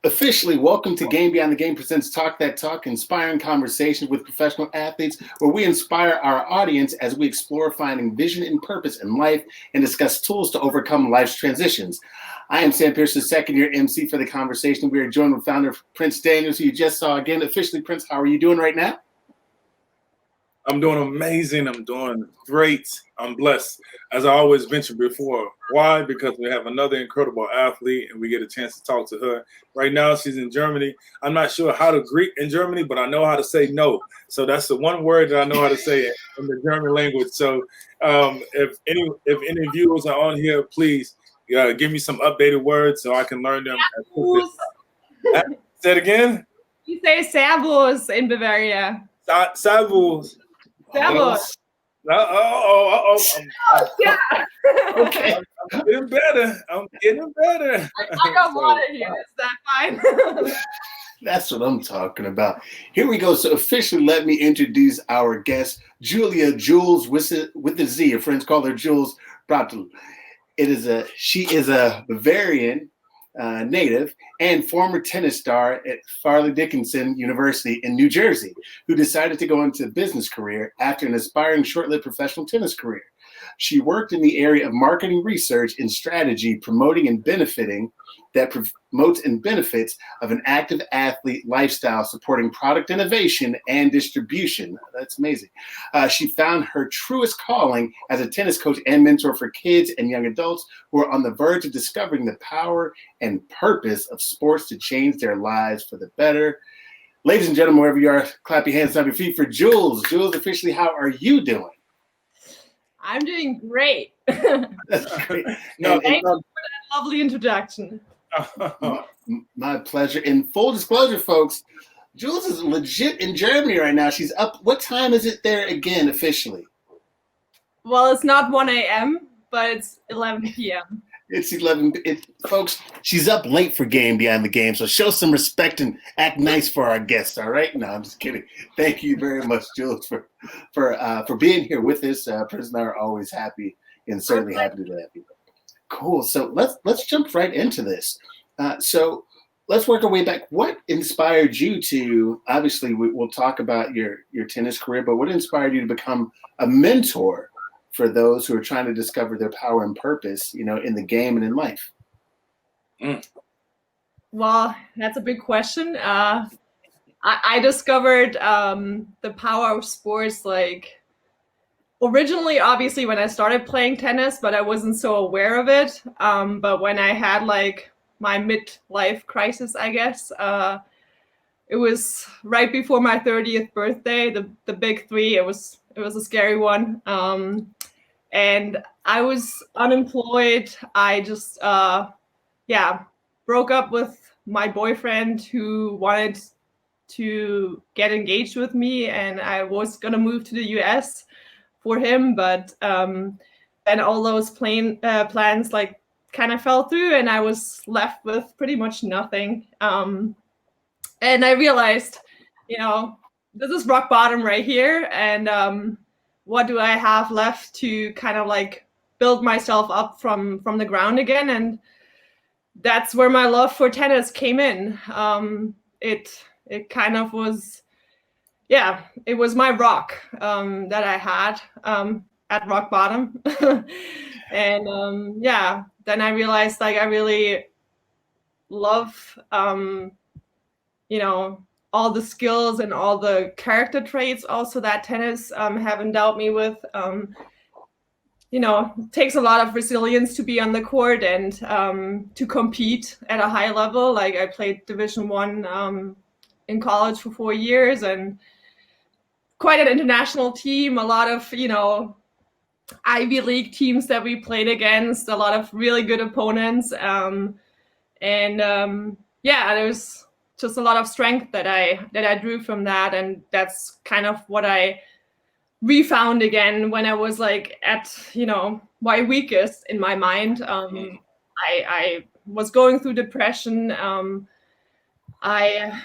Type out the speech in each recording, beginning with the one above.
Officially, welcome to Game Beyond the Game presents Talk That Talk, inspiring conversations with professional athletes where we inspire our audience as we explore finding vision and purpose in life and discuss tools to overcome life's transitions. I am Sam Pierce, the second-year MC for the conversation. We are joined with founder Prince Daniels, who you just saw again. Officially, Prince, how are you doing right now? I'm doing amazing. I'm doing great. I'm blessed. As I always mentioned before. Why? Because we have another incredible athlete and we get a chance to talk to her. Right now, she's in Germany. I'm not sure how to greet in Germany, but I know how to say no. So that's the one word that I know how to say in the German language. So if any viewers are on here, please give me some updated words so I can learn them. Say it again? You say servus in Bavaria. Servus. Servus. Yeah. Okay. I'm getting better. I got water here. Is that fine? That's what I'm talking about. Here we go. So officially, let me introduce our guest, Jules with a Z. Her friends call her Jules Prantl. She is a Bavarian native and former tennis star at Fairleigh Dickinson University in New Jersey, who decided to go into a business career after an aspiring short-lived professional tennis career. She worked in the area of marketing research and strategy, promoting and benefits of an active athlete lifestyle, supporting product innovation and distribution. That's amazing. She found her truest calling as a tennis coach and mentor for kids and young adults who are on the verge of discovering the power and purpose of sports to change their lives for the better. Ladies and gentlemen, wherever you are, clap your hands, stomp your feet for Jules. Jules, officially, how are you doing? I'm doing great. That's great. Thank you for that lovely introduction. My pleasure. In full disclosure, folks, Jules is legit in Germany right now. She's up. What time is it there again, officially? Well, it's not 1 a.m., but it's 11 p.m. It's 11. Folks, she's up late for Game Beyond the Game, so show some respect and act nice for our guests, all right? No, I'm just kidding. Thank you very much, Jules, for being here with us. Prince and I are always happy and certainly happy to have you. Cool. So let's jump right into this. So let's work our way back. What inspired you to, obviously we'll talk about your tennis career, but what inspired you to become a mentor for those who are trying to discover their power and purpose, in the game and in life? Well, that's a big question. I discovered the power of sports originally, obviously, when I started playing tennis, but I wasn't so aware of it. But when I had my midlife crisis, I guess, it was right before my 30th birthday, the big three. It was a scary one. And I was unemployed. I just, broke up with my boyfriend who wanted to get engaged with me, and I was gonna move to the US for him, but then all those plans kind of fell through, and I was left with pretty much nothing. And I realized, this is rock bottom right here, and what do I have left to kind of build myself up from the ground again? And that's where my love for tennis came in. It kind of was, it was my rock that I had at rock bottom. And then I realized I really love, all the skills and all the character traits also that tennis have endowed me with. It takes a lot of resilience to be on the court and to compete at a high level. I played Division I in college for 4 years, and quite an international team, a lot of, Ivy League teams that we played against, a lot of really good opponents. There's just a lot of strength that I drew from that. And that's kind of what I refound again when I was at, my weakest in my mind. I was going through depression. I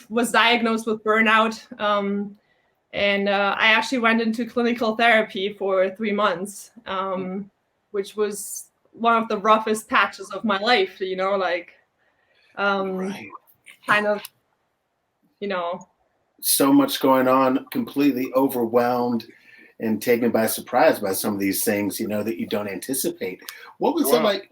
was diagnosed with burnout. And I actually went into clinical therapy for 3 months, which was one of the roughest patches of my life, Right. kind of, you know. So much going on, completely overwhelmed and taken by surprise by some of these things, that you don't anticipate. What was it Wow. like,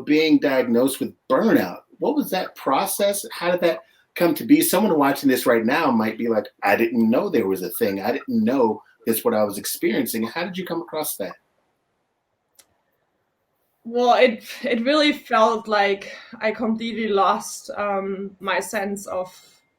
being diagnosed with burnout? What was that process? How did that come to be? Someone watching this right now might be like, I didn't know there was a thing. I didn't know that's what I was experiencing. How did you come across that? Well, it really felt like I completely lost my sense of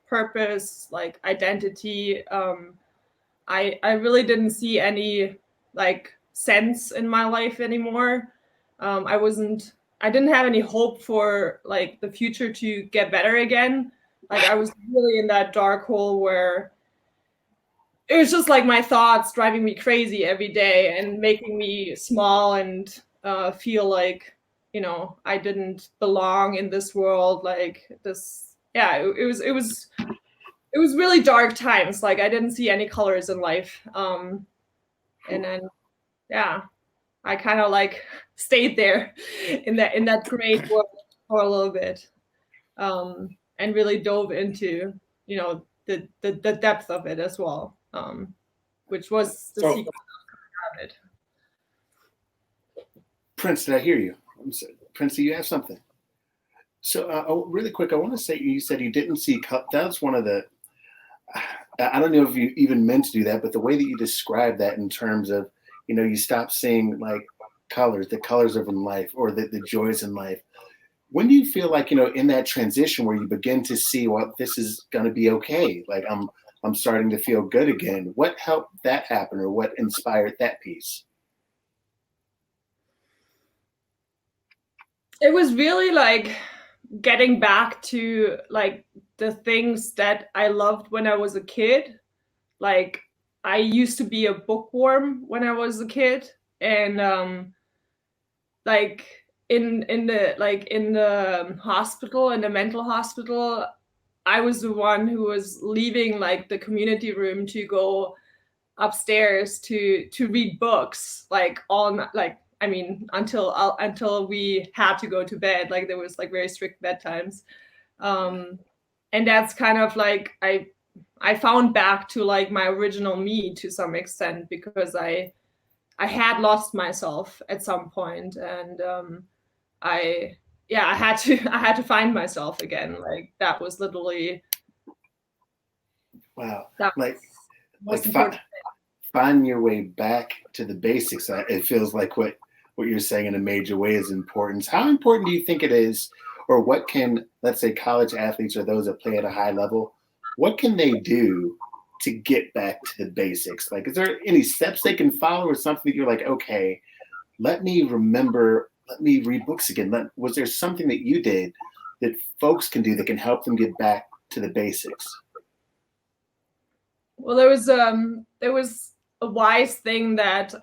purpose, like identity. I really didn't see any like sense in my life anymore. I didn't have any hope for like the future to get better again. Like I was really in that dark hole where it was just like my thoughts driving me crazy every day and making me small and feel like, I didn't belong in this world. Like this, yeah, it was really dark times. Like I didn't see any colors in life. And then, yeah, I kind of like stayed there in that gray world for a little bit, and really dove into, the depth of it as well, which was the So secret of it. Prince, did I hear you? I'm sorry. Prince, do you have something? So, really quick, I want to say you said you didn't see. That's one of the. I don't know if you even meant to do that, but the way that you describe that in terms of, you stop seeing like colors, the colors of in life, or the joys in life. When do you feel like, in that transition where you begin to see, well, this is going to be okay? Like I'm starting to feel good again. What helped that happen, or what inspired that piece? It was really like getting back to like the things that I loved when I was a kid. Like I used to be a bookworm when I was a kid, and like in the hospital, in the mental hospital, I was the one who was leaving like the community room to go upstairs to read books, like on like, I mean, until we had to go to bed. Like there was like very strict bedtimes, and that's kind of like I found back to like my original me to some extent, because I had lost myself at some point, and I yeah, I had to find myself again. Like that was literally Wow. that Like, most fi- important. find your way back to the basics. It feels like what you're saying in a major way is important. How important do you think it is, or what can, let's say, college athletes or those that play at a high level, what can they do to get back to the basics? Like, is there any steps they can follow, or something that you're like, okay, let me read books again? Was there something that you did that folks can do that can help them get back to the basics? Well, there was a wise thing that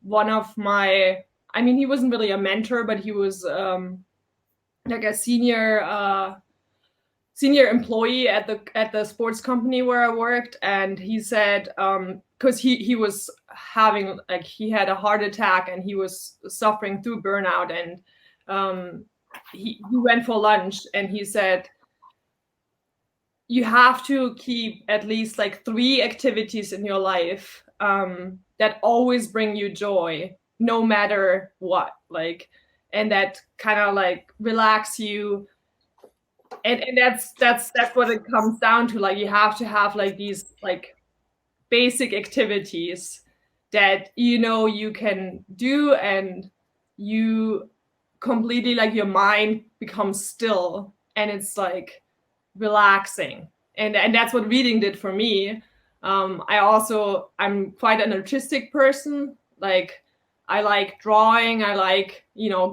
one of my, I mean, he wasn't really a mentor, but he was like a senior employee at the sports company where I worked, and he said, because he was having, like, he had a heart attack and he was suffering through burnout, and he went for lunch and he said, you have to keep at least like 3 activities in your life that always bring you joy, no matter what, like, and that kind of like relax you. And that's what it comes down to. Like you have to have like these like basic activities that you can do, and you completely, like, your mind becomes still and it's like relaxing. And that's what reading did for me. I'm quite an artistic person. Like I like drawing, I like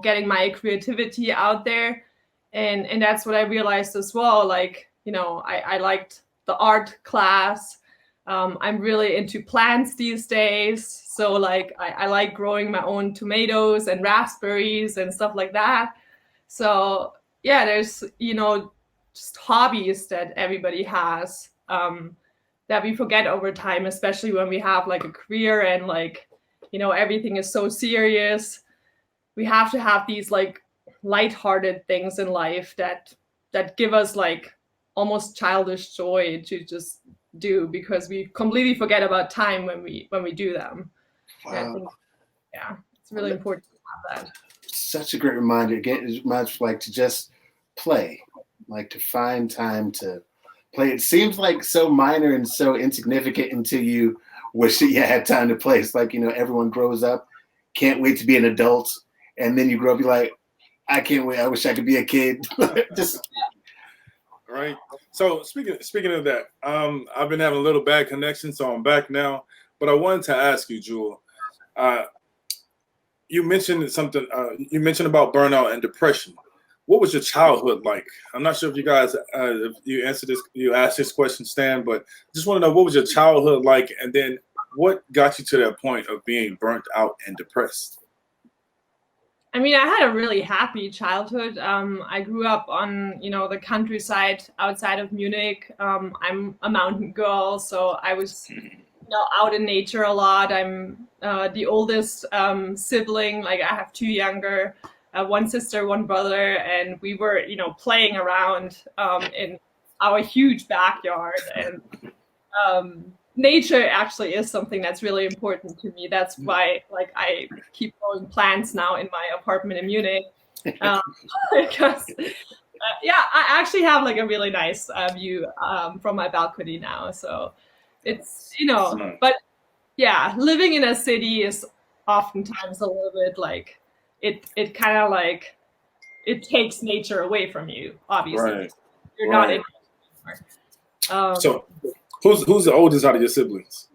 getting my creativity out there, and that's what I realized as well. Like I liked the art class. I'm really into plants these days, so like I like growing my own tomatoes and raspberries and stuff like that. So yeah, there's just hobbies that everybody has, that we forget over time, especially when we have like a career and like everything is so serious. We have to have these like lighthearted things in life that give us like almost childish joy to just do, because we completely forget about time when we do them. Wow. And I think, yeah, it's really important to have that. Such a great reminder. Again, it reminds like to just play, like to find time to play. It seems like so minor and so insignificant until you wish that you had time to play. It's like, everyone grows up, can't wait to be an adult, and then you grow up, you're like, I can't wait. I wish I could be a kid. Just right. So speaking of that, I've been having a little bad connection, so I'm back now. But I wanted to ask you, Jules. You mentioned something. You mentioned about burnout and depression. What was your childhood like? I'm not sure if you guys, if you answered this, you asked this question, Stan, but just want to know, what was your childhood like, and then what got you to that point of being burnt out and depressed? I mean, I had a really happy childhood. I grew up on, the countryside outside of Munich. I'm a mountain girl, so I was, out in nature a lot. I'm the oldest sibling. Like, I have two younger, one sister, one brother, and we were, playing around in our huge backyard. And nature actually is something that's really important to me. That's why, like, I keep growing plants now in my apartment in Munich, because I actually have like a really nice view from my balcony now. So it's, but yeah, living in a city is oftentimes a little bit like it kind of like it takes nature away from you. Obviously, Right. You're not in anymore. So who's the oldest out of your siblings?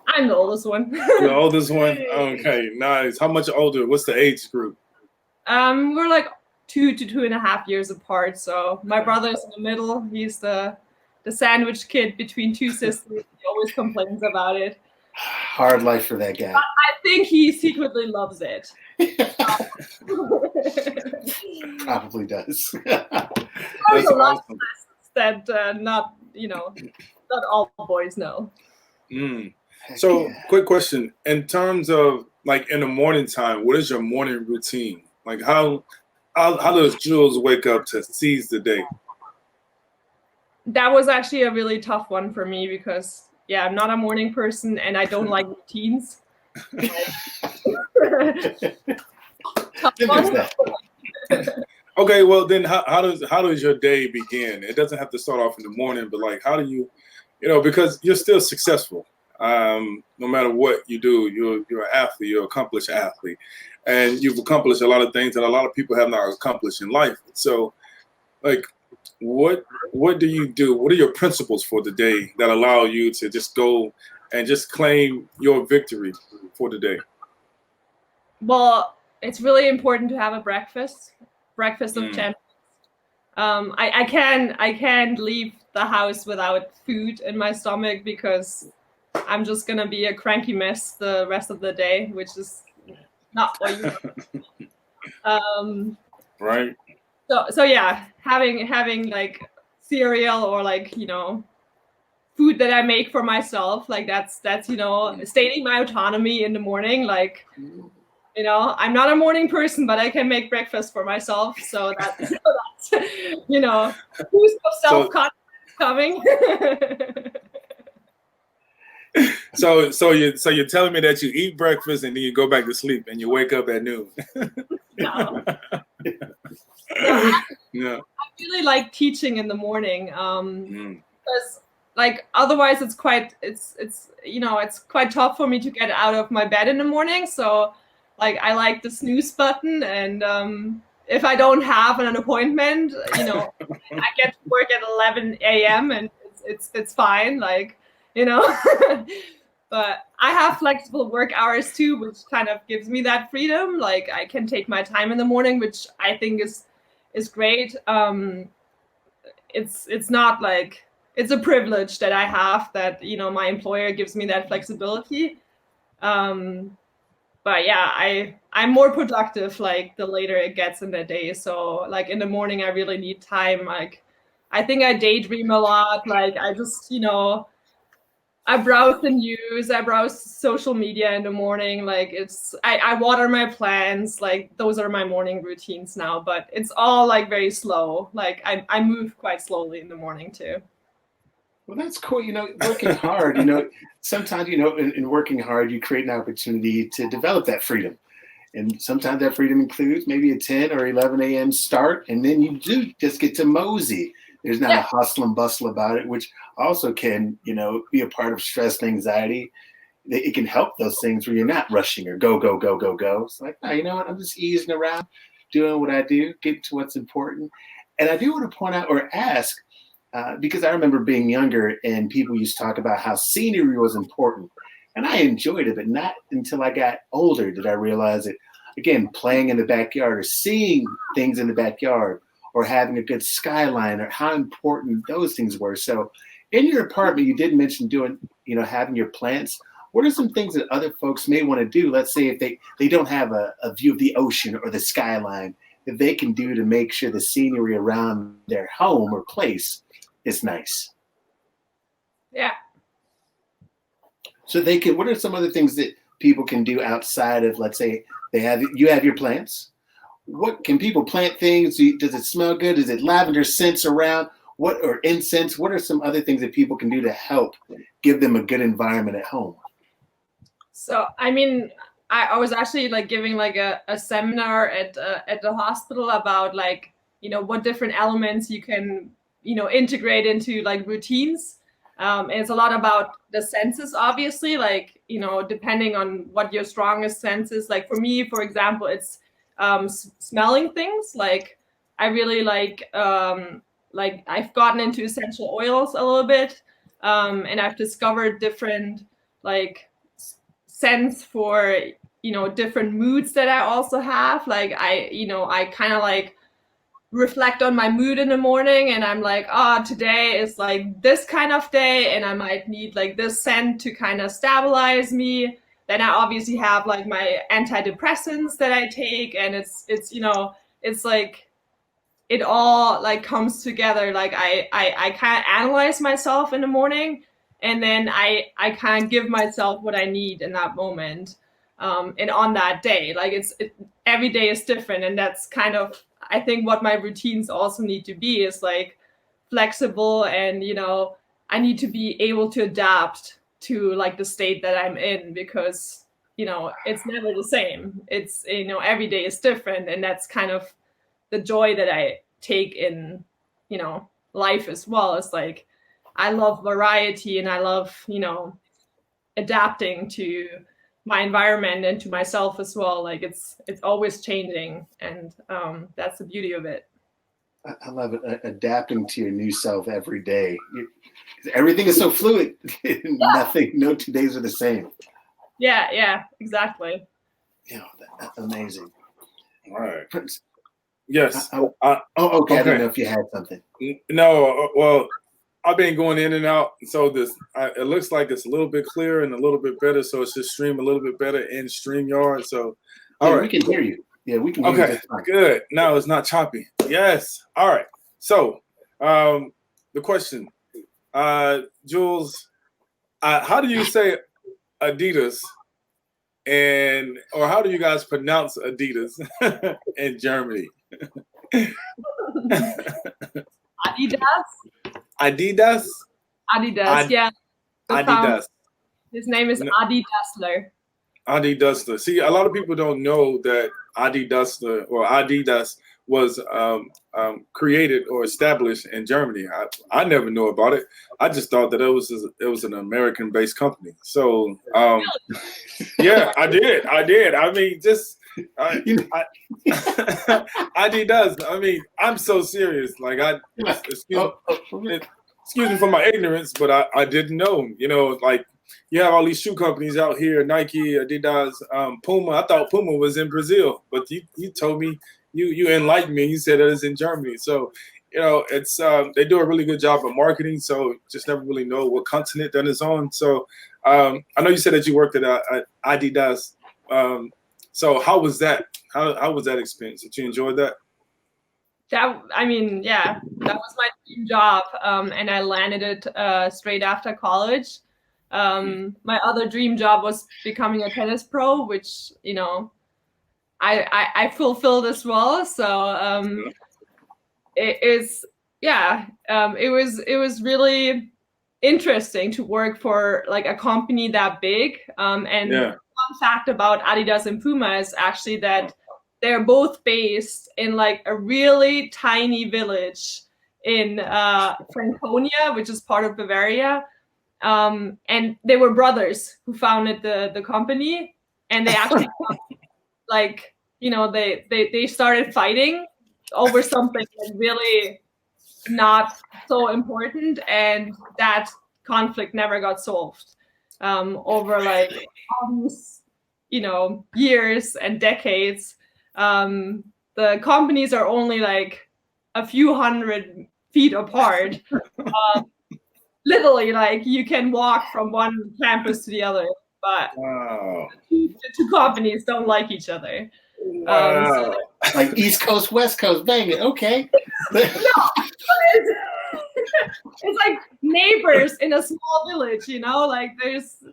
I'm the oldest one. The oldest one? Okay, nice. How much older? What's the age group? We're like 2 to 2.5 years apart. So my brother's in the middle. He's the sandwich kid between two sisters. He always complains about it. hard life for that guy. But I think he secretly loves it. Probably does. There's a lot of lessons that not all boys know. So, quick question. In terms of like in the morning time, what is your morning routine? Like how does Jules wake up to seize the day? That was actually a really tough one for me because I'm not a morning person and I don't like routines. Okay, well then how does your day begin? It doesn't have to start off in the morning, but like how do you because you're still successful. No matter what you do, you're an athlete, you're an accomplished athlete, and you've accomplished a lot of things that a lot of people have not accomplished in life. So, like, what do you do? What are your principles for the day that allow you to just go and just claim your victory for the day? Well, it's really important to have a breakfast of champions. I can't leave the house without food in my stomach because I'm just gonna be a cranky mess the rest of the day, which is not what you want. Right. So yeah, having like cereal or like food that I make for myself, like that's stating my autonomy in the morning. Like I'm not a morning person, but I can make breakfast for myself. So that's who's self-confidence coming. So you're telling me that you eat breakfast and then you go back to sleep and you wake up at noon. No. Yeah. I really like teaching in the morning because like otherwise it's quite tough for me to get out of my bed in the morning. So like I like the snooze button, and if I don't have an appointment, I get to work at 11 a.m. and it's fine. Like but I have flexible work hours too, which kind of gives me that freedom. Like I can take my time in the morning, which I think is great. It's not like it's a privilege that I have that my employer gives me that flexibility. But yeah, I'm more productive like the later it gets in the day. So like in the morning, I really need time. Like I think I daydream a lot. Like I just I browse the news, I browse social media in the morning. Like I water my plants. Like those are my morning routines now, but it's all like very slow. Like I move quite slowly in the morning too. Well, that's cool. Working hard, sometimes, in working hard, you create an opportunity to develop that freedom. And sometimes that freedom includes maybe a 10 or 11 a.m. start, and then you do just get to mosey. There's not a hustle and bustle about it, which also can, be a part of stress and anxiety. It can help those things where you're not rushing or go, go, go, go, go. It's like, oh, you know what? I'm just easing around, doing what I do, getting to what's important. And I do want to point out or ask, because I remember being younger and people used to talk about how scenery was important. And I enjoyed it, but not until I got older did I realize that, again, playing in the backyard or seeing things in the backyard or having a good skyline or how important those things were. So in your apartment, you did mention doing, having your plants. What are some things that other folks may want to do? Let's say if they don't have a view of the ocean or the skyline that they can do to make sure the scenery around their home or place is nice. Yeah. So what are some other things that people can do outside of, let's say you have your plants? What can people plant things? Does it smell good? Is it lavender scents around? Or incense? What are some other things that people can do to help give them a good environment at home? So, I mean, I was actually like giving like a seminar at the hospital about like, what different elements you can, integrate into like routines. And it's a lot about the senses, obviously, like, depending on what your strongest sense is. Like for me, for example, it's smelling things. Like I really like I've gotten into essential oils a little bit, and I've discovered different like scents for different moods that I also have. Like I kind of like reflect on my mood in the morning, and I'm like, today is like this kind of day, and I might need like this scent to kind of stabilize me. Then I obviously have like my antidepressants that I take, and it's like it all like comes together. Like I kind of analyze myself in the morning, and then I kind of give myself what I need in that moment, and on that day. Like every day is different, and that's kind of, I think, what my routines also need to be is like flexible, and I need to be able to adapt to like the state that I'm in, because it's never the same. It's every day is different, and that's kind of the joy that I take in life as well. It's like I love variety, and I love adapting to my environment and to myself as well. Like it's always changing, and that's the beauty of it. I love it. Adapting to your new self every day. Everything is so fluid. No 2 days are the same. Yeah, exactly. That's amazing. All right. Yes. Okay. I don't know if you had something. No. Well, I've been going in and out, so it looks like it's a little bit clearer and a little bit better. So it's just stream a little bit better in StreamYard. So, all right, we can hear you. Yeah, we can hear you. Okay, good. No, it's not choppy. Yes. All right. So, the question, Jules, how do you say Adidas, or how do you guys pronounce Adidas in Germany? Adidas. Yeah. Adidas. His name is Adi Dassler. Adi Dassler. See, a lot of people don't know that Adi Dassler or Adidas was created or established in Germany. I never knew about it. I just thought that it was an American-based company. So, yeah, I did. I mean, Adidas. I mean, I'm so serious. Like excuse me for my ignorance, but I didn't know. Like you have all these shoe companies out here: Nike, Adidas, Puma. I thought Puma was in Brazil, but you told me, you enlightened me. You said that it's in Germany. So it's they do a really good job of marketing. So just never really know what continent that is on. So I know you said that you worked at Adidas. So how was that? How was that experience? Did you enjoy that? That was my dream job, and I landed it straight after college. My other dream job was becoming a tennis pro, which, you know, I fulfilled as well. So it was really interesting to work for like a company that big. And fun fact about Adidas and Puma is actually that they're both based in like a really tiny village in Franconia, which is part of Bavaria. And they were brothers who founded the company, and they actually like, you know, they started fighting over something that's really not so important, and that conflict never got solved over like all these, you know, years and decades. The companies are only like a few 100 feet apart. Literally, like you can walk from one campus to the other, but the two companies don't like each other. Wow. Like East Coast, West Coast, bang it. Okay. No, it's like neighbors in a small village, you know, like there's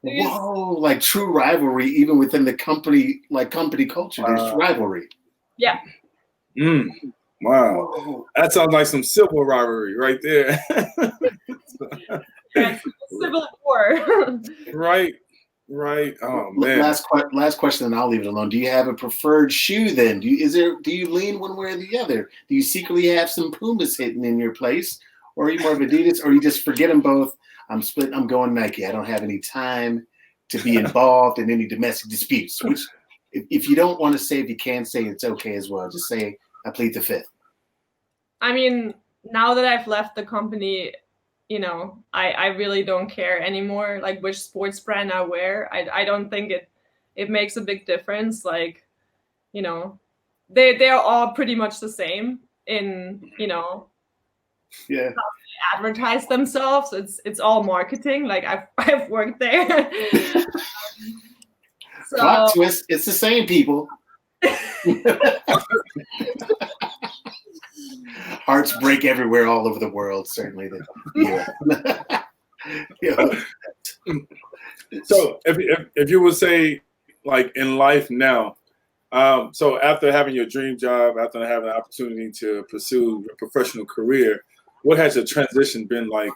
whoa, like true rivalry, even within the company, like company culture, there's rivalry. Yeah. Wow. Whoa. That sounds like some civil rivalry right there. Civil war. Right. Oh man. Last question, and I'll leave it alone. Do you have a preferred shoe then? Do you lean one way or the other? Do you secretly have some Pumas hidden in your place? Or are you more of Adidas, or you just forget them both? I'm split. I'm going Nike. I don't have any time to be involved in any domestic disputes. Which, if you don't want to say, if you can say, it's okay as well. Just say, I plead the fifth. I mean, now that I've left the company, you know, I really don't care anymore, like which sports brand I wear. I don't think it makes a big difference. Like, you know, they're all pretty much the same in, you know, how they advertise themselves. It's all marketing. Like I've worked there. Plot twist, it's the same people. Hearts break everywhere, all over the world. Certainly, So, if you would say, like in life now, so after having your dream job, after having the opportunity to pursue your professional career, what has your transition been like?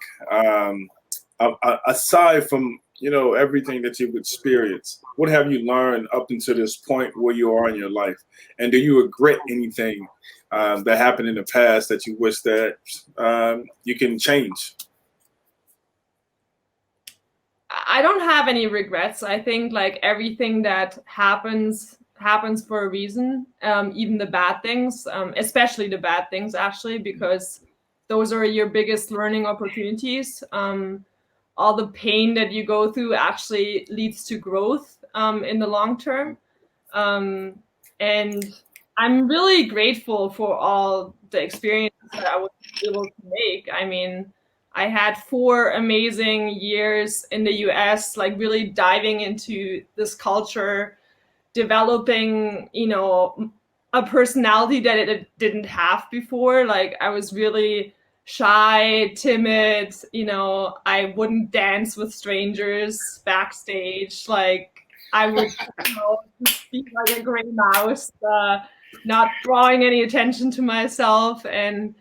Aside from, you know, everything that you've experienced, what have you learned up until this point where you are in your life? And do you regret anything that happened in the past that you wish that you can change? I don't have any regrets. I think like everything that happens for a reason, even the bad things, especially the bad things actually, because those are your biggest learning opportunities. All the pain that you go through actually leads to growth in the long term. And I'm really grateful for all the experiences that I was able to make. I mean, I had 4 amazing years in the US, like really diving into this culture, developing, you know, a personality that it didn't have before. Like I was really shy, timid, you know, I wouldn't dance with strangers backstage. Like I would, you know, just be like a gray mouse, not drawing any attention to myself. And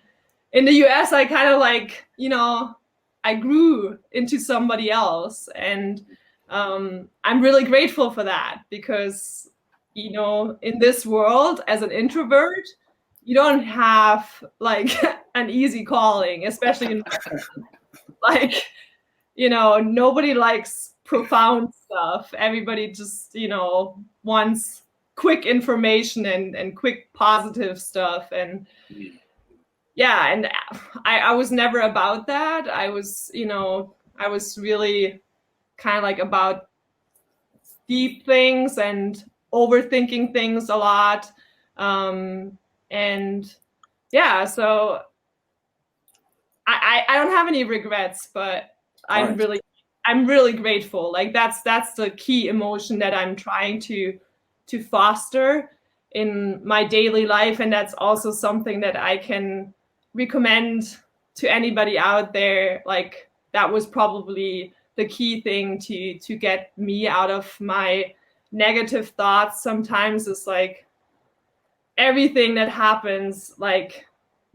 in the US, I kind of like, you know, I grew into somebody else. And I'm really grateful for that because, you know, in this world, as an introvert, you don't have like an easy calling, especially in like, you know, nobody likes profound stuff. Everybody just, you know, wants quick information and quick positive stuff. And yeah, and I was never about that. I was, you know, I was really kind of like about deep things and overthinking things a lot. And yeah, so I don't have any regrets, but I'm really grateful. Like that's the key emotion that I'm trying to foster in my daily life, and that's also something that I can recommend to anybody out there. Like that was probably the key thing to get me out of my negative thoughts sometimes is like everything that happens, like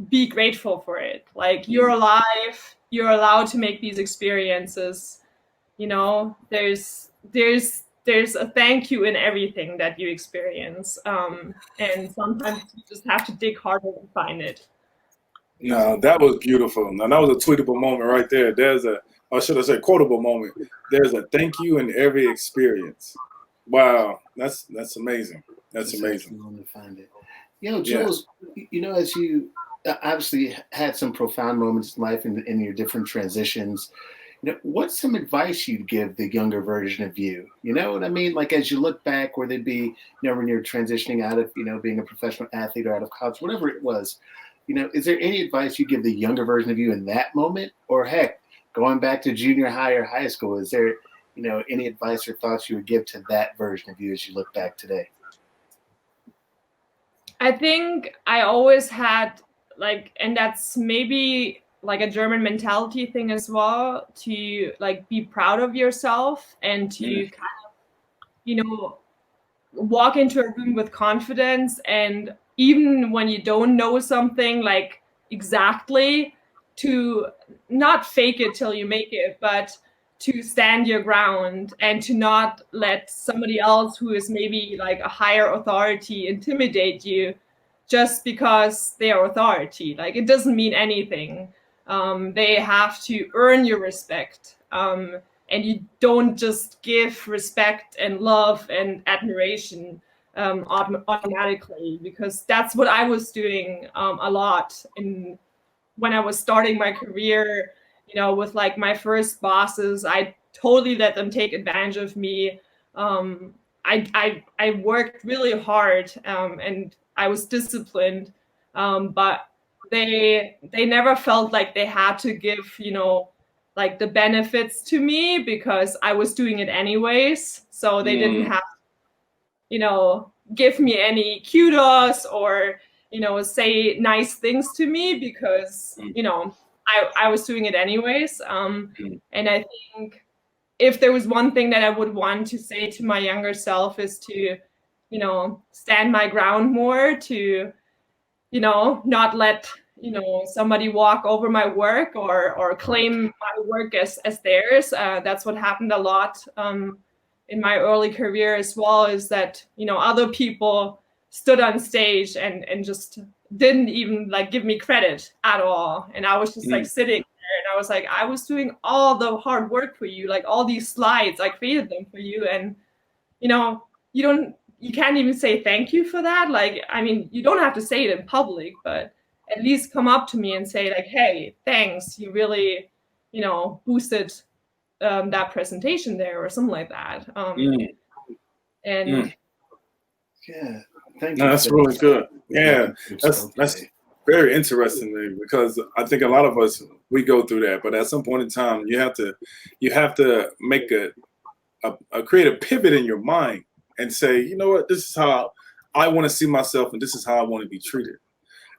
be grateful for it. Like you're alive, you're allowed to make these experiences. You know, there's a thank you in everything that you experience. And sometimes you just have to dig harder to find it. No, that was beautiful. Now that was a tweetable moment right there. There's a, or should I say, quotable moment. There's a thank you in every experience. Wow, that's amazing. That's amazing. To find it. You know, Jules, you know, as you obviously had some profound moments in life in your different transitions, you know, what's some advice you'd give the younger version of you? You know what I mean? Like as you look back, where they'd be, you know, when you're transitioning out of, you know, being a professional athlete or out of college, whatever it was, you know, is there any advice you give the younger version of you in that moment? Or heck, going back to junior high or high school, is there, you know, any advice or thoughts you would give to that version of you as you look back today? I think I always had like, and that's maybe like a German mentality thing as well, to like be proud of yourself and to kind of, you know, walk into a room with confidence, and even when you don't know something like exactly, to not fake it till you make it, but to stand your ground and to not let somebody else who is maybe like a higher authority intimidate you just because they are authority. Like it doesn't mean anything. They have to earn your respect. And you don't just give respect and love and admiration automatically, because that's what I was doing a lot when I was starting my career, you know, with like my first bosses. I totally let them take advantage of me. I worked really hard, and I was disciplined, but they never felt like they had to give, you know, like the benefits to me, because I was doing it anyways. So they didn't have, you know, give me any kudos or, you know, say nice things to me, because, you know, I was doing it anyways. And I think if there was one thing that I would want to say to my younger self is to, you know, stand my ground more, to, you know, not let, you know, somebody walk over my work or claim my work as theirs. That's what happened a lot in my early career as well, is that, you know, other people stood on stage and just didn't even like give me credit at all. And I was just like sitting there, and I was like, I was doing all the hard work for you, like all these slides, I created them for you. And, you know, you can't even say thank you for that. Like, I mean, you don't have to say it in public, but at least come up to me and say like, hey, thanks, you really, you know, boosted that presentation there, or something like that. And yeah, thank you. No, that's really good. Yeah, that's very interesting to me, because I think a lot of us, we go through that, but at some point in time, you have to make a creative pivot in your mind and say, you know what, this is how I want to see myself, and this is how I want to be treated.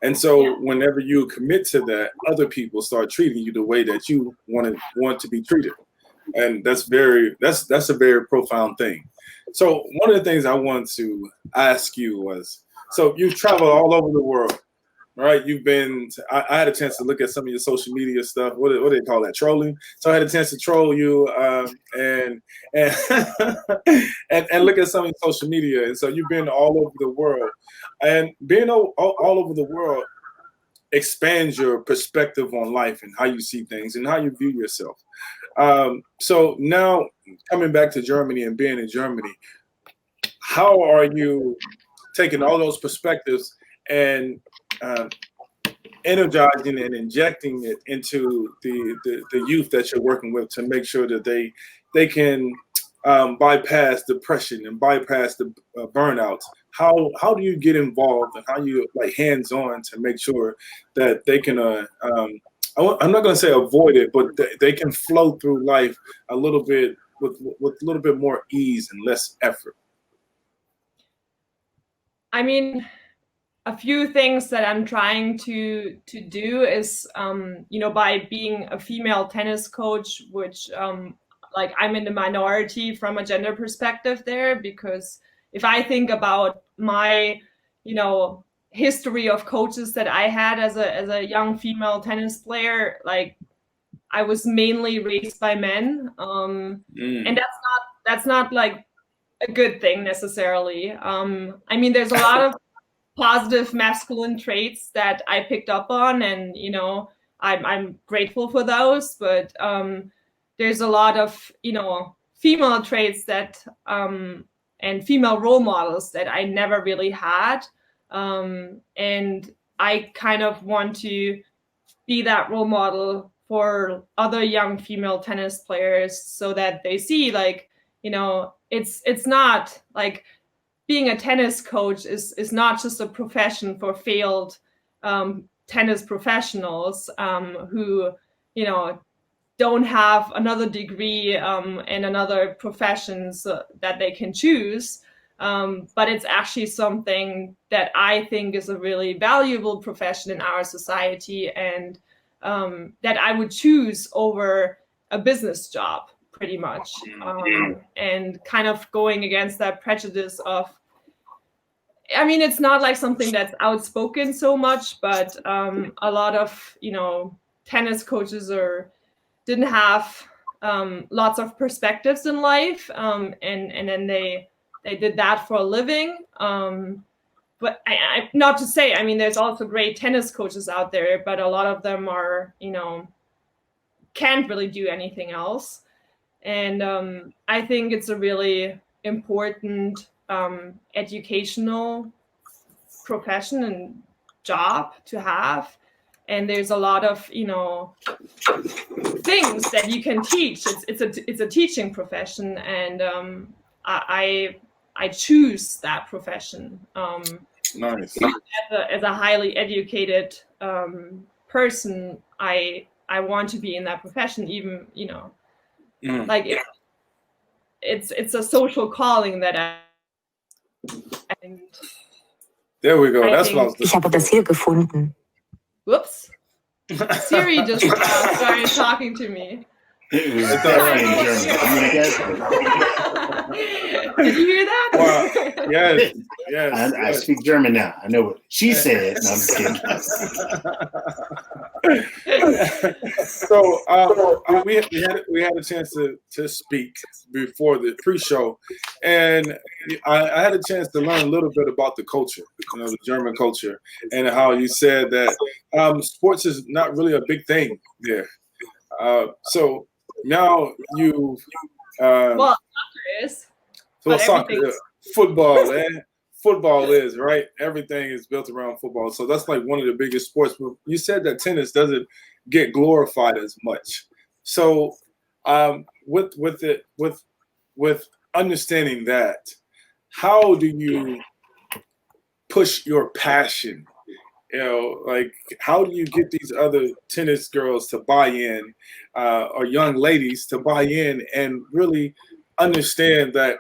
And so whenever you commit to that, other people start treating you the way that you want to be treated. And that's a very profound thing. So one of the things I wanted to ask you was, so you've traveled all over the world, right? You've been, I had a chance to look at some of your social media stuff. What do they call that? Trolling. So I had a chance to troll you and and look at some of your social media. And so you've been all over the world, and being all over the world expands your perspective on life and how you see things and how you view yourself. So now coming back to Germany and being in Germany, how are you taking all those perspectives and energizing and injecting it into the youth that you're working with to make sure that they can bypass depression and bypass the burnouts? How do you get involved, and how you like hands-on to make sure that they can I'm not going to say avoid it, but they can flow through life a little bit with a little bit more ease and less effort? I mean, a few things that I'm trying to do is, you know, by being a female tennis coach, which like I'm in the minority from a gender perspective there, because if I think about my, history of coaches that I had as a young female tennis player, like I was mainly raised by men, and that's not like a good thing necessarily. I mean, there's a lot of positive masculine traits that I picked up on, and I'm grateful for those, but there's a lot of female traits that and female role models that I never really had, and I kind of want to be that role model for other young female tennis players, so that they see, like, it's not like being a tennis coach is not just a profession for failed tennis professionals who don't have another degree and another profession that they can choose, but it's actually something that I think is a really valuable profession in our society, and that I would choose over a business job, pretty much, and kind of going against that prejudice of, I mean, it's not like something that's outspoken so much, but a lot of tennis coaches didn't have lots of perspectives in life, and then they did that for a living. But I not to say, I mean, there's also great tennis coaches out there, but a lot of them are can't really do anything else. And I think it's a really important educational profession and job to have. And there's a lot of things that you can teach. It's a teaching profession, and I choose that profession. Nice. As a highly educated person, I want to be in that profession, even like it's a social calling that and there we go. That's what I was Ich habe das hier gefunden. Whoops. Siri just started talking to me. It was definitely in German. I'm gonna guess it. Did you hear that? Wow. Yes. I speak German now. I know what she said. No, I'm just kidding. So we had a chance to speak before the pre-show, and I had a chance to learn a little bit about the culture, the German culture, and how you said that sports is not really a big thing there. So now you well, soccer is. So soccer, football is, right? Everything is built around football. So that's like one of the biggest sports. You said that tennis doesn't get glorified as much. So with understanding that, how do you push your passion? Like, how do you get these other tennis girls to buy in, or young ladies to buy in and really understand that,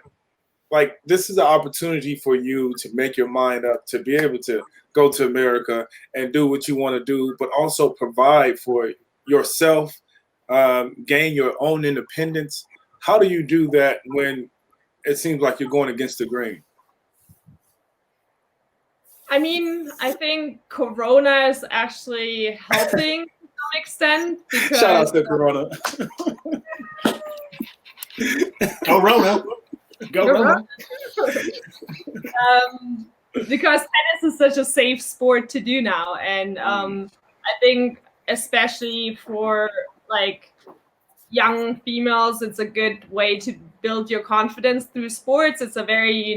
like, this is an opportunity for you to make your mind up, to be able to go to America and do what you want to do, but also provide for yourself, gain your own independence? How do you do that when it seems like you're going against the grain? I mean, I think Corona is actually helping to some extent. Because, shout out to Corona. Go Rona. Go Rona. Because tennis is such a safe sport to do now. And I think especially for like young females, it's a good way to build your confidence through sports. It's a very,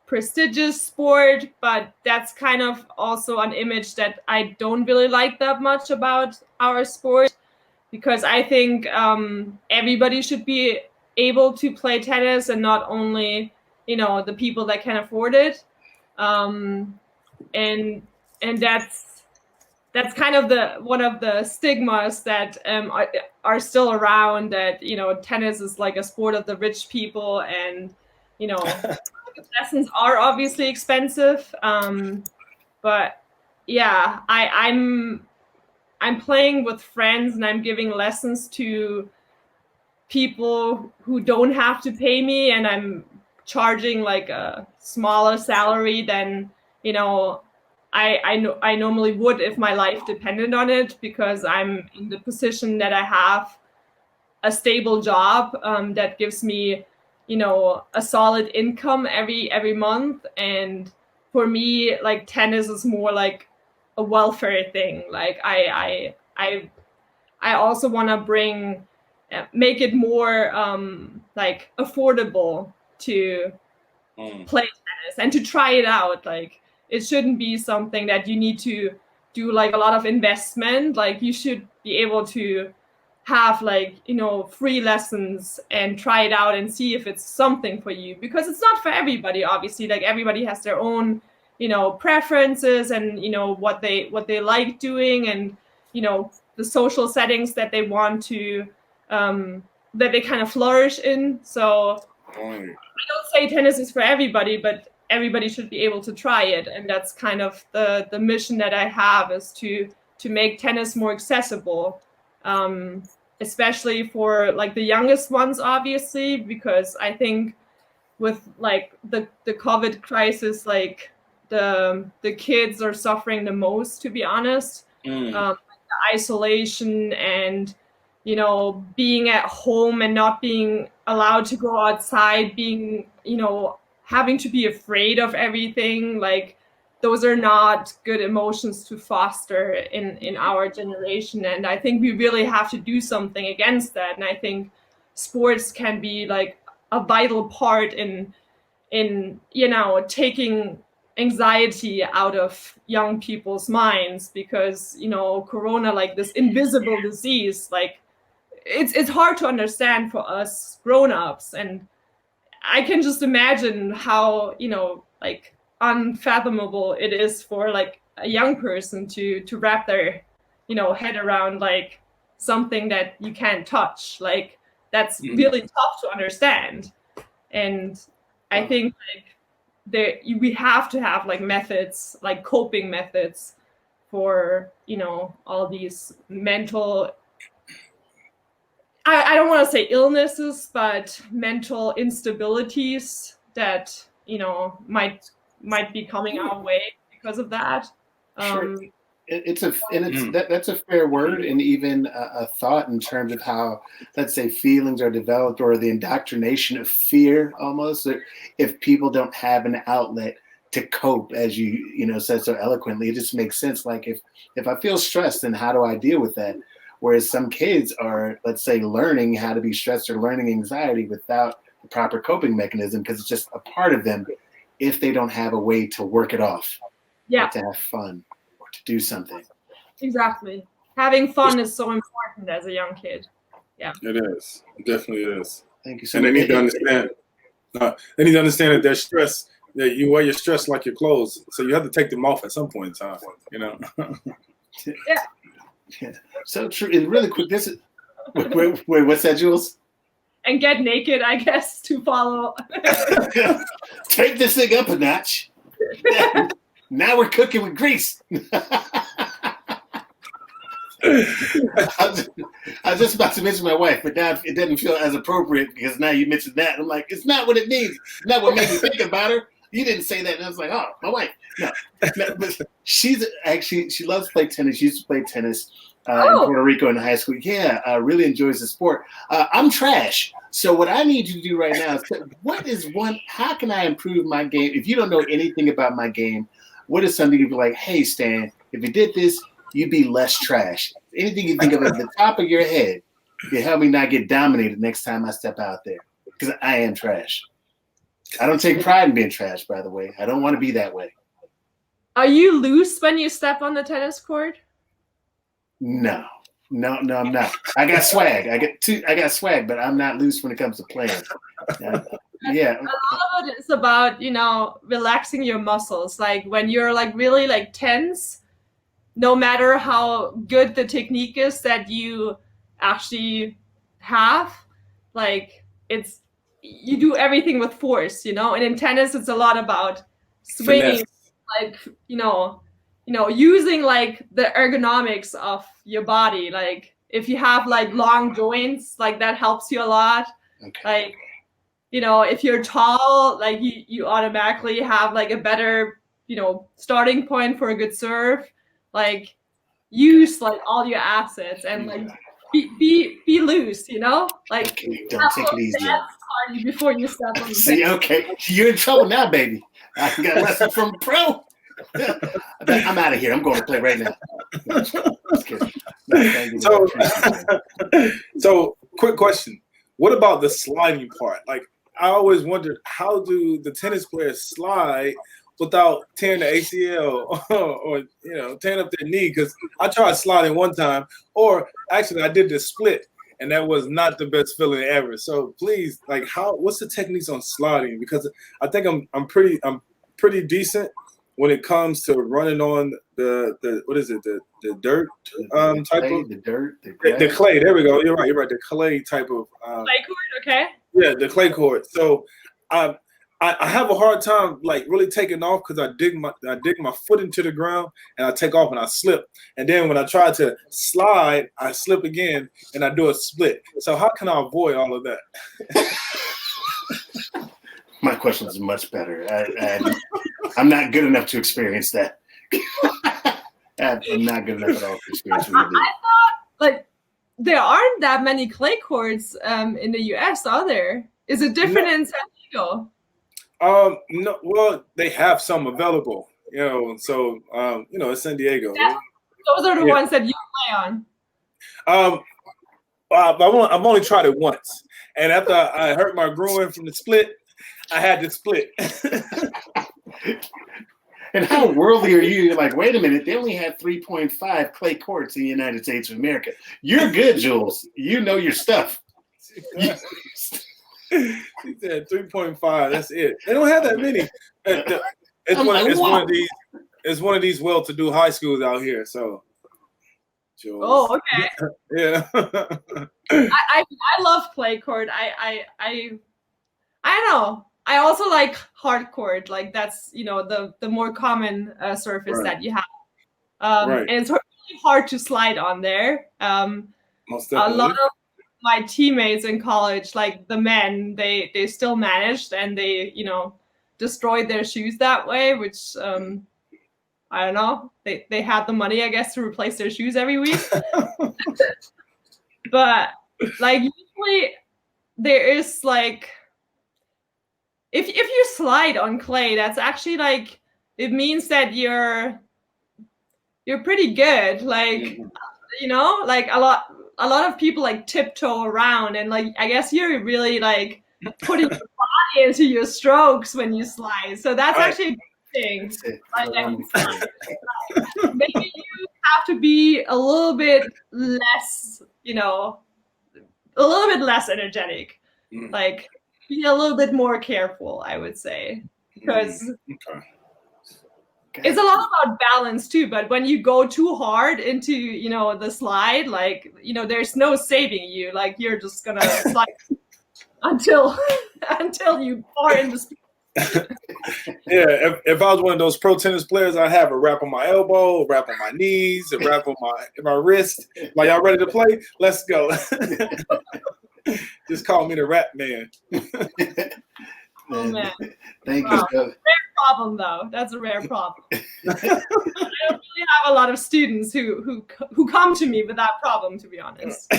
prestigious sport, but that's kind of also an image that I don't really like that much about our sport, because I think everybody should be able to play tennis, and not only the people that can afford it, and that's kind of one of the stigmas that are still around, that tennis is like a sport of the rich people, and lessons are obviously expensive, but yeah, I'm playing with friends, and I'm giving lessons to people who don't have to pay me, and I'm charging like a smaller salary than, you know, I normally would if my life depended on it, because I'm in the position that I have a stable job that gives me, you know, a solid income every month. And for me, like, tennis is more like a welfare thing. Like I also want to make it more like affordable to play tennis and to try it out. Like, it shouldn't be something that you need to do like a lot of investment. Like, you should be able to have, like, you know, free lessons and try it out and see if it's something for you, because it's not for everybody, obviously. Like, everybody has their own, you know, preferences and, you know, what they like doing, and, you know, the social settings that they want to that they kind of flourish in. So I don't say tennis is for everybody, but everybody should be able to try it. And that's kind of the mission that I have, is to make tennis more accessible, especially for like the youngest ones, obviously, because I think with like the COVID crisis, like the kids are suffering the most, to be honest. The isolation and, you know, being at home and not being allowed to go outside, being, you know, having to be afraid of everything. Like, those are not good emotions to foster in our generation. And I think we really have to do something against that. And I think sports can be like a vital part in, you know, taking anxiety out of young people's minds, because, you know, Corona, like this invisible disease, like it's hard to understand for us grown-ups. And I can just imagine how, you know, like unfathomable it is for like a young person to wrap their, you know, head around like something that you can't touch. Like, that's really tough to understand. And I think like we have to have like methods, like coping methods for, you know, all these mental, I don't want to say illnesses, but mental instabilities that, you know, might be coming our way because of that. Sure. That's a fair word, and even a thought in terms of how, let's say, feelings are developed, or the indoctrination of fear, almost. If people don't have an outlet to cope, as you know said so eloquently, it just makes sense. Like, if I feel stressed, then how do I deal with that? Whereas some kids are, let's say, learning how to be stressed or learning anxiety without the proper coping mechanism, because it's just a part of them. If they don't have a way to work it off, or to have fun, or to do something. Exactly. Having fun is so important as a young kid. Yeah. It is. It definitely is. Thank you so much. And they need to understand. They need to understand that their stress, that you wear your stress like your clothes, so you have to take them off at some point in time. You know. Yeah. So true. And really quick, this is wait, what's that, Jules? And get naked, I guess, to follow. Take this thing up a notch. Now we're cooking with grease. I was just about to mention my wife, but now it doesn't feel as appropriate because now you mentioned that. I'm like, it's not what it means. It's not what made me think about her. You didn't say that. And I was like, oh, my wife. No, but she loves to play tennis. She used to play tennis in Puerto Rico in high school. Yeah, really enjoys the sport. I'm trash. So what I need you to do right now is how can I improve my game? If you don't know anything about my game, what is something you'd be like, hey, Stan, if you did this, you'd be less trash. Anything you think of at the top of your head to help me not get dominated next time I step out there, because I am trash. I don't take pride in being trash, by the way. I don't want to be that way. Are you loose when you step on the tennis court? No, I'm not. I got swag. I got swag, but I'm not loose when it comes to playing. Yeah. A lot of it is about, you know, relaxing your muscles. Like, when you're like really like tense, no matter how good the technique is that you actually have, like, you do everything with force, you know. And in tennis, it's a lot about swinging, like, you know, using like the ergonomics of your body. Like, if you have like long joints, like that helps you a lot. Okay. Like, you know, if you're tall, like you automatically have like a better, you know, starting point for a good serve. Like use like all your assets and like be loose, you know? Like Okay, don't take it easy. party before you step on the See, okay, you're in trouble now, baby. I got a lesson from pro. I'm out of here. I'm going to play right now. No, just kidding. No, thank you. So, quick question. What about the sliding part? Like, I always wondered, how do the tennis players slide without tearing the ACL or you know, tearing up their knee? Because I tried sliding one time, or actually I did the split, and that was not the best feeling ever. So please, like, what's the techniques on sliding? Because I think I'm pretty decent when it comes to running on the what is it, the dirt type of the clay. There we go. You're right. The clay type of clay court. Okay. Yeah, the clay court. So I have a hard time like really taking off because I dig my foot into the ground and I take off and I slip. And then when I try to slide, I slip again and I do a split. So how can I avoid all of that? My question is much better. I'm not good enough to experience that. I'm not good enough at all to experience what you did. I thought like there aren't that many clay courts in the US, are there? Is it different in San Diego? No, well, they have some available, you know, so you know, it's San Diego. Yeah, those are the ones that you play on. I've only tried it once, and after I hurt my groin from the split, I had to split. And how worldly are you? You're like, wait a minute, they only had 3.5 clay courts in the United States of America. You're good, Jules. You know your stuff. He said 3.5. That's it. They don't have that many. It's one of these well-to-do high schools out here. So, Jules. Oh, okay. Yeah. I love clay court. I don't know. I also like hard court. Like that's, you know, the more common surface that you have. And it's really hard to slide on there. Most definitely. A lot of my teammates in college, like the men, they still managed and they, you know, destroyed their shoes that way, which I don't know. They had the money, I guess, to replace their shoes every week. But like usually there is like if you slide on clay, that's actually like it means that you're pretty good. Like you know, like a lot of people like tiptoe around and like I guess you're really like putting your body into your strokes when you slide. So that's actually a good thing. Maybe you have to be a little bit less, you know, a little bit less energetic. Like be a little bit more careful, I would say, because it's a lot about balance too. But when you go too hard into, you know, the slide, like, you know, there's no saving you. Like you're just gonna slide until you are in the speed. Yeah, if I was one of those pro tennis players, I'd have a wrap on my elbow, a wrap on my knees, a wrap on my wrist. Like, y'all ready to play? Let's go. Just call me the rap man. Oh man. Thank you. Rare problem though. That's a rare problem. I don't really have a lot of students who come to me with that problem, to be honest.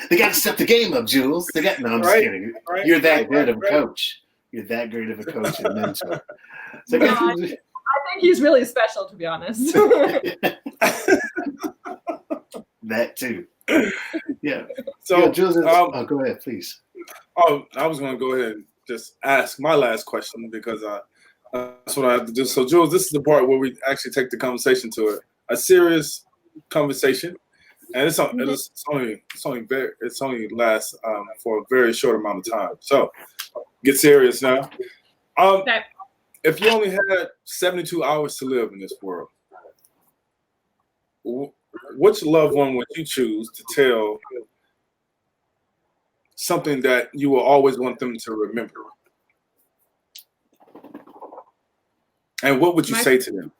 They got to step the game up, Jules. No, I'm just kidding. You're that good of a coach. You're that great of a coach and mentor. So no, I think he's really special, to be honest. That too. Yeah. So, Jules, go ahead, please. Oh, I was going to go ahead and just ask my last question because that's what I have to do. So, Jules, this is the part where we actually take the conversation to a serious conversation, and it's only lasts for a very short amount of time. So, get serious now. Okay. If you only had 72 hours to live in this world, which loved one would you choose to tell something that you will always want them to remember? And what would you say to them?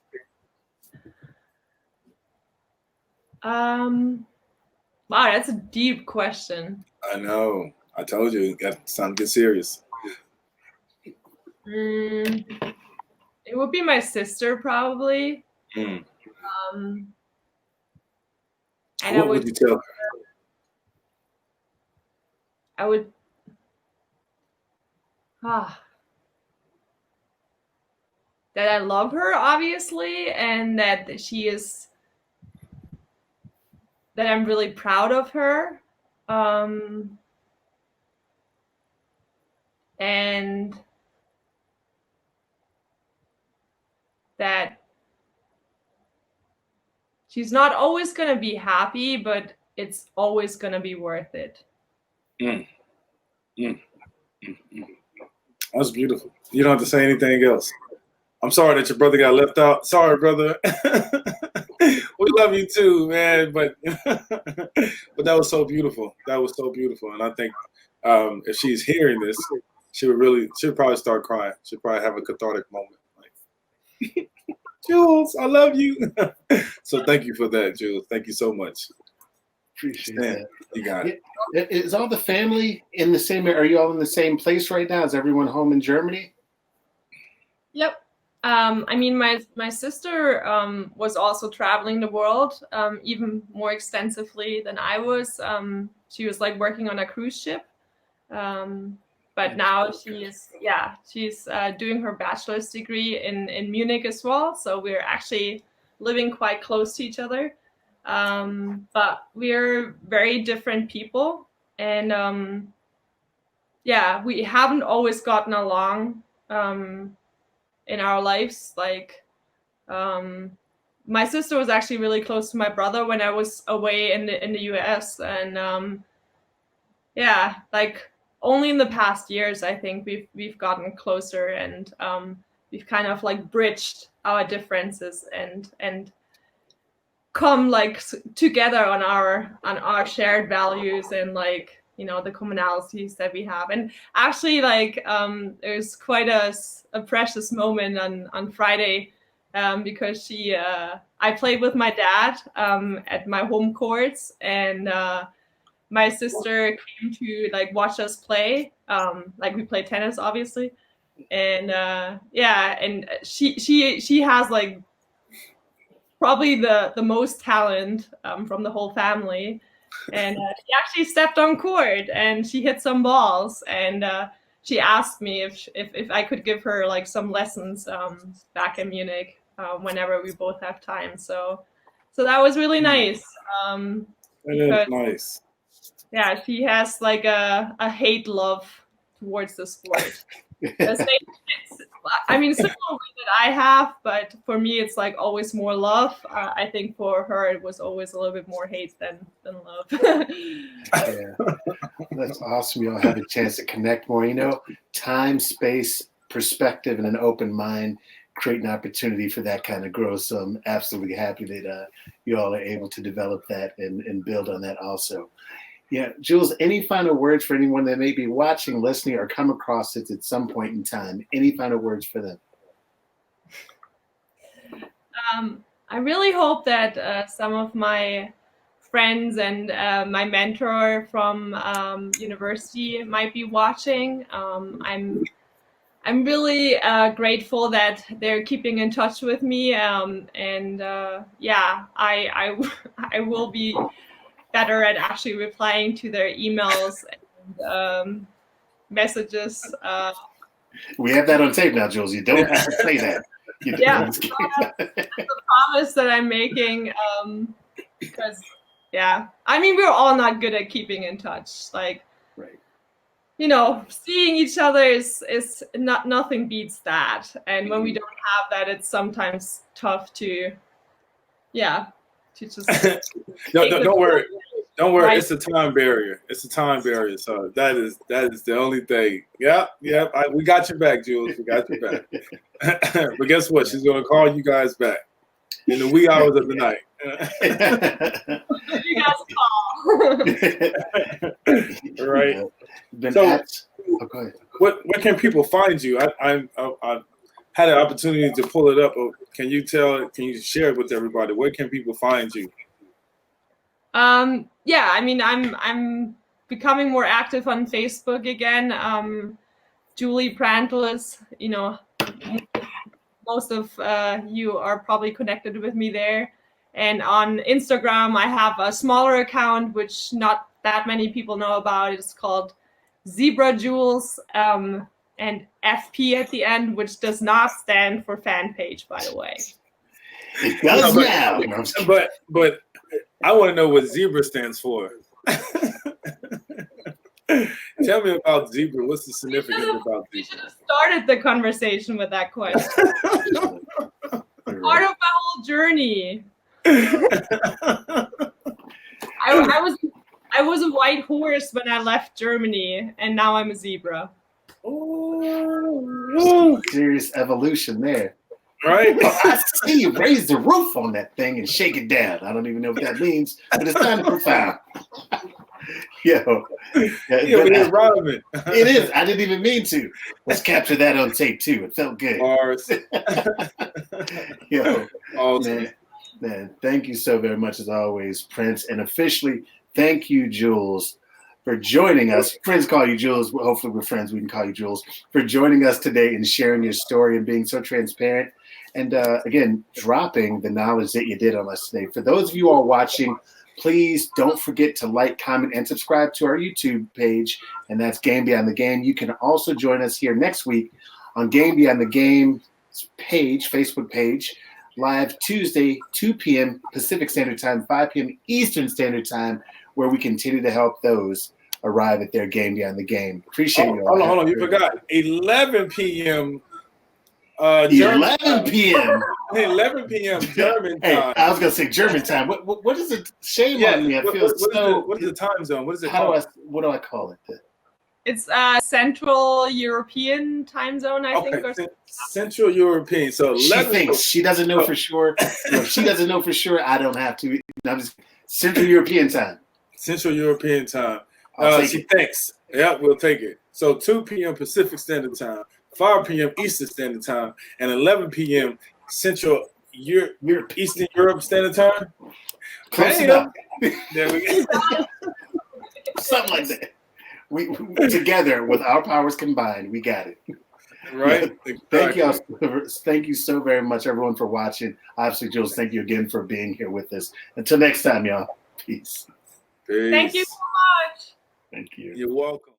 Wow, that's a deep question. I know. I told you, it's time to get serious. It would be my sister, probably. And what would you tell her? I would. That I love her, obviously, and that that I'm really proud of her. And that she's not always going to be happy, but it's always going to be worth it. That's beautiful. You don't have to say anything else. I'm sorry that your brother got left out. Sorry, brother. We love you too, man. But that was so beautiful. That was so beautiful. And I think if she's hearing this, she'll probably start crying. She'll probably have a cathartic moment. Like, Jules, I love you. So thank you for that, Jules. Thank you so much. Appreciate that. You got it. Is all the family in the same? Are you all in the same place right now? Is everyone home in Germany? Yep. I mean, my sister was also traveling the world even more extensively than I was. She was like working on a cruise ship, but now she's doing her bachelor's degree in Munich as well. So we're actually living quite close to each other, but we're very different people, and we haven't always gotten along. In our lives, like my sister was actually really close to my brother when I was away in the US, and like only in the past years I think we've gotten closer, and we've kind of like bridged our differences and come like together on our shared values and like, you know, the commonalities that we have. And actually, like there's quite a precious moment on Friday, because I played with my dad at my home courts, and my sister came to like watch us play. Like we play tennis, obviously, and and she has like probably the most talent from the whole family. And she actually stepped on court and she hit some balls, and she asked me if I could give her like some lessons back in Munich whenever we both have time. So that was really nice. That is nice. Yeah, she has like a hate love towards the sport. I mean, similar way that I have, but for me, it's like always more love. I think for her, it was always a little bit more hate than love. Yeah, that's awesome. You'll have a chance to connect more. You know, time, space, perspective, and an open mind create an opportunity for that kind of growth. So I'm absolutely happy that you all are able to develop that and build on that also. Yeah, Jules, any final words for anyone that may be watching, listening, or come across it at some point in time? Any final words for them? I really hope that some of my friends and my mentor from university might be watching. I'm really grateful that they're keeping in touch with me, and I will be better at actually replying to their emails and messages. We have that on tape now, Jules. You don't have to say that. That's a promise that I'm making, because I mean, we're all not good at keeping in touch. Like, right. You know, seeing each other is not, nothing beats that. And when we don't have that, it's sometimes tough to just don't worry. Don't worry, right. It's a time barrier. It's a time barrier. So that is the only thing. Yep. We got your back, Jules. We got your back. But guess what? She's gonna call you guys back in the wee hours of the night. You guys call. Right. So, go ahead. Where can people find you? I had an opportunity to pull it up. Can you share it with everybody? Where can people find you? yeah, I mean, I'm becoming more active on Facebook again. Julie Prantl is, you know, most of you are probably connected with me there. And on Instagram, I have a smaller account, which not that many people know about. It's called Zebra Jules, and FP at the end, which does not stand for fan page, by the way. It does now. No, I'm just kidding. But I want to know what zebra stands for. Tell me about zebra. What's the significance about We zebra? should have started the conversation with that question. Part of my whole journey. I was a white horse when I left Germany, and now I'm a zebra. Oh, Serious evolution there. right? Oh, I see you raise the roof on that thing and shake it down. I don't even know what that means, but it's kind of profound. Yo, We're rhyming. it is. I didn't even mean to. Let's capture that on tape too. It felt good. Bars. Yo, Awesome. man, thank you so very much as always, Prince. And officially, thank you, Jules, for joining us. Friends call you Jules. Well, hopefully we're friends. We can call you Jules. For joining us today and sharing your story and being so transparent. And again, dropping the knowledge that you did on us today. For those of you all watching, please don't forget to like, comment, and subscribe to our YouTube page. And that's Game Beyond the Game. You can also join us here next week on Game Beyond the Game page, Facebook page, live Tuesday, 2 p.m. Pacific Standard Time, 5 p.m. Eastern Standard Time, where we continue to help those arrive at their Game Beyond the Game. Appreciate you all. Hold on. You forgot. 11 p.m. 11 p.m. 11 p.m. German Hey, time. I was gonna say German time. What is it? Shame on me. I feel what is the time zone? What is it How called? what do I call it? It's Central European time zone, I think. Or Central European. So 11. She thinks she doesn't know for sure. If she doesn't know for sure, I don't have to. I'm just Central European time. Central European time. I'll take She it. thinks. Yeah, we'll take it. So 2 p.m. Pacific Standard Time, 5 p.m. Eastern Standard Time, and 11 p.m. Central Eastern Europe Standard Time. Close Damn. enough. There we go. Something like that. We together with our powers combined, we got it. Right. Thank you all. Thank you so very much, everyone, for watching. Obviously, Jules, thank you again for being here with us. Until next time, y'all. Peace. Peace. thank you so much. Thank you. You're welcome.